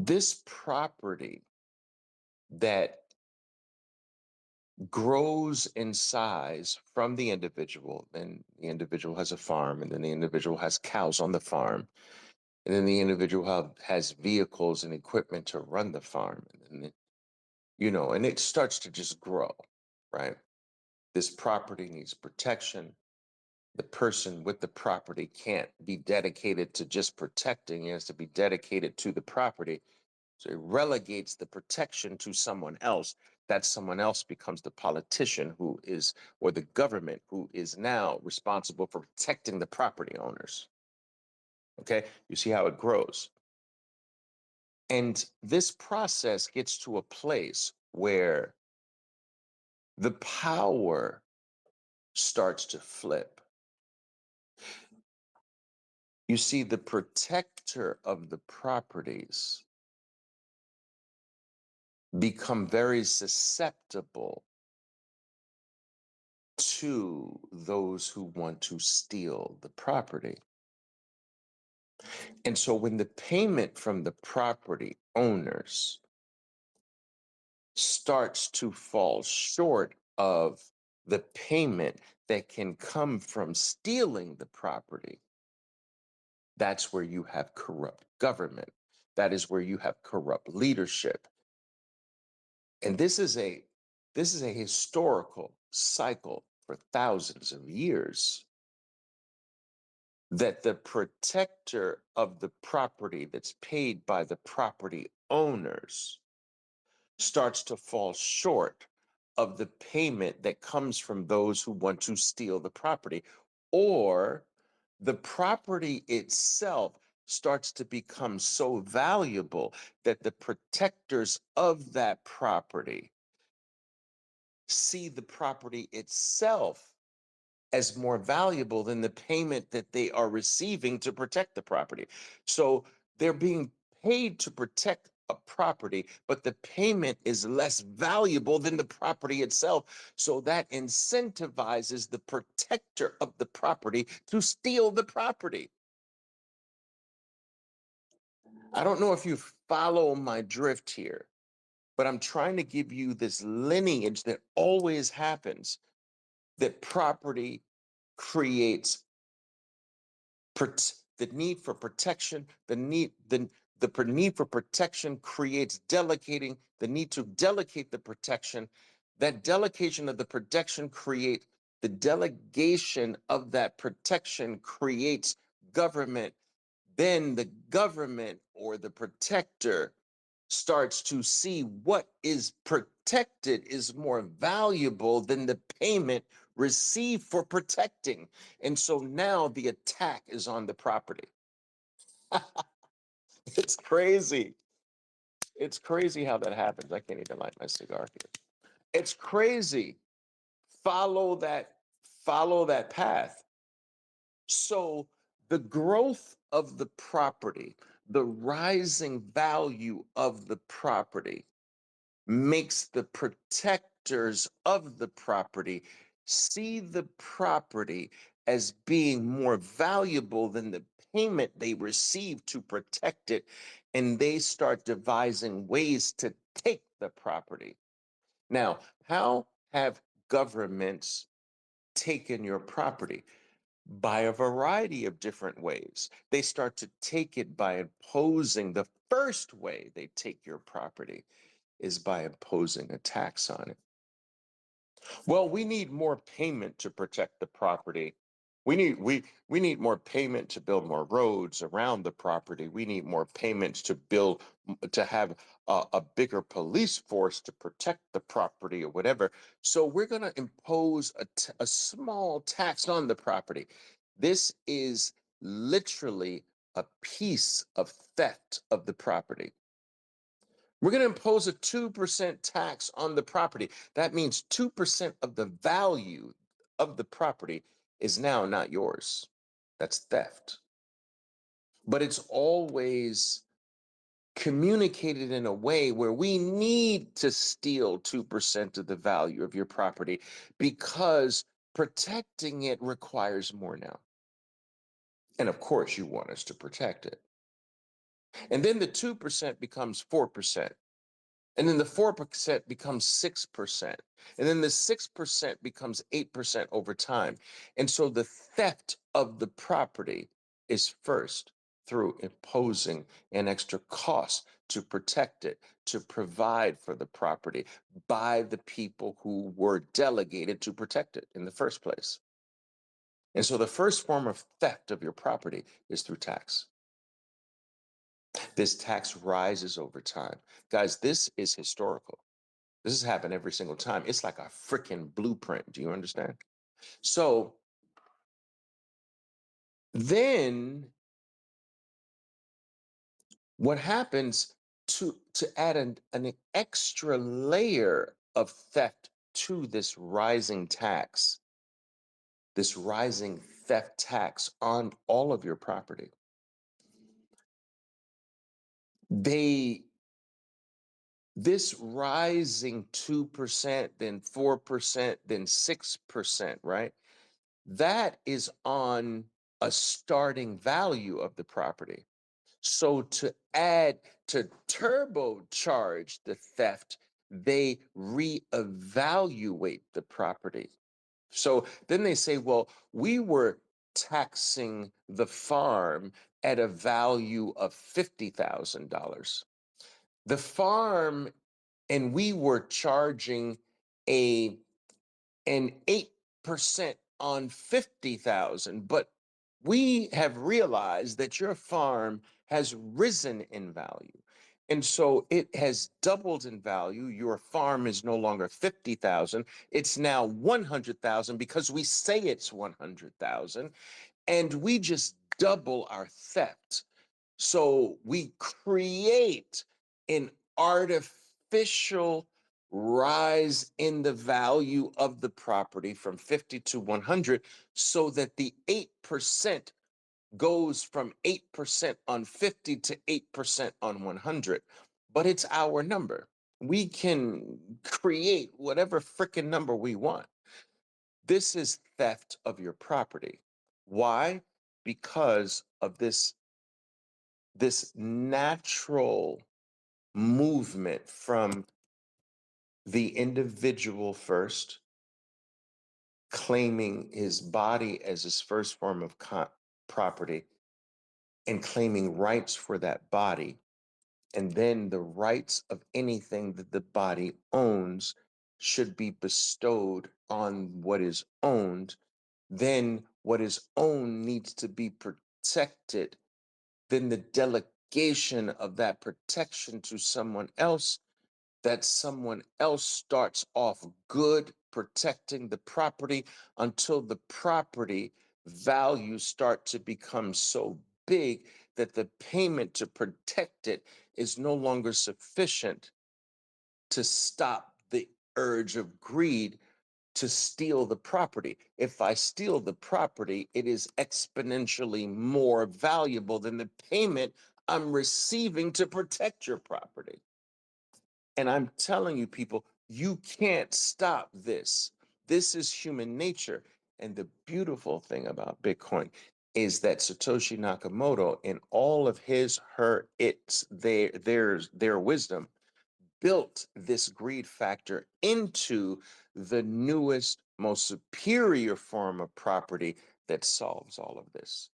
This property that grows in size from the individual, then the individual has a farm, and then the individual has cows on the farm, and then the individual has vehicles and equipment to run the farm, and then, and it starts to just grow, right? This property needs protection. The person with the property can't be dedicated to just protecting, he has to be dedicated to the property. So it relegates the protection to someone else. That someone else becomes the politician or the government who is now responsible for protecting the property owners. Okay, you see how it grows. And this process gets to a place where the power starts to flip. You see, the protector of the properties become very susceptible to those who want to steal the property. And so when the payment from the property owners starts to fall short of the payment that can come from stealing the property, that's where you have corrupt government. That is where you have corrupt leadership. And this is a historical cycle for thousands of years, that the protector of the property that's paid by the property owners starts to fall short of the payment that comes from those who want to steal the property, or the property itself starts to become so valuable that the protectors of that property see the property itself as more valuable than the payment that they are receiving to protect the property. So they're being paid to protect a property, but the payment is less valuable than the property itself. So that incentivizes the protector of the property to steal the property. I don't know if you follow my drift here, but I'm trying to give you this lineage that always happens, that property creates the need for protection, the need for protection creates delegating, the need to delegate the protection. That delegation of the protection create the delegation of that protection creates government. Then the government or the protector starts to see what is protected is more valuable than the payment received for protecting. And so now the attack is on the property. It's crazy. It's crazy how that happens. I can't even light my cigar here. It's crazy. Follow that, follow that path. So the growth of the property, the rising value of the property makes the protectors of the property see the property as being more valuable than the payment they receive to protect it, and they start devising ways to take the property. Now, how have governments taken your property? By a variety of different ways. They start to take it by imposing. The first way they take your property is by imposing a tax on it. Well, we need more payment to protect the property. We need more payment to build more roads around the property. We need more payments to have a bigger police force to protect the property or whatever. So we're going to impose a small tax on the property. This is literally a piece of theft of the property. We're going to impose a 2% tax on the property. That means 2% of the value of the property is now not yours. That's theft. But it's always communicated in a way where we need to steal 2% of the value of your property because protecting it requires more now. And of course, you want us to protect it. And then the 2% becomes 4%. And then the 4% becomes 6%. And then the 6% becomes 8% over time. And so the theft of the property is first through imposing an extra cost to protect it, to provide for the property by the people who were delegated to protect it in the first place. And so the first form of theft of your property is through tax. This tax rises over time. Guys, this is historical. This has happened every single time. It's like a freaking blueprint. Do you understand? So then what happens to add an extra layer of theft to this rising tax, this rising theft tax on all of your property? This rising 2%, then 4%, then 6%, right? That is on a starting value of the property. So to turbocharge the theft, they reevaluate the property. So then they say, well, we were taxing the farm at a value of $50,000. The farm, and we were charging a an 8% on 50,000, but we have realized that your farm has risen in value. And so it has doubled in value. Your farm is no longer 50,000. It's now 100,000 because we say it's 100,000, and we just double our theft. So we create an artificial rise in the value of the property from 50 to 100 so that the 8% goes from 8% on 50 to 8% on 100. But it's our number. We can create whatever freaking number we want. This is theft of your property. Why? Because of this natural movement from the individual first, claiming his body as his first form of property and claiming rights for that body, and then the rights of anything that the body owns should be bestowed on what is owned. Then what is owned needs to be protected. Then the delegation of that protection to someone else, that someone else starts off good protecting the property until the property values start to become so big that the payment to protect it is no longer sufficient to stop the urge of greed to steal the property. If I steal the property, it is exponentially more valuable than the payment I'm receiving to protect your property. And I'm telling you, people, you can't stop this. This is human nature. And the beautiful thing about Bitcoin is that Satoshi Nakamoto, in all of his, her, its, their wisdom, built this greed factor into the newest, most superior form of property that solves all of this.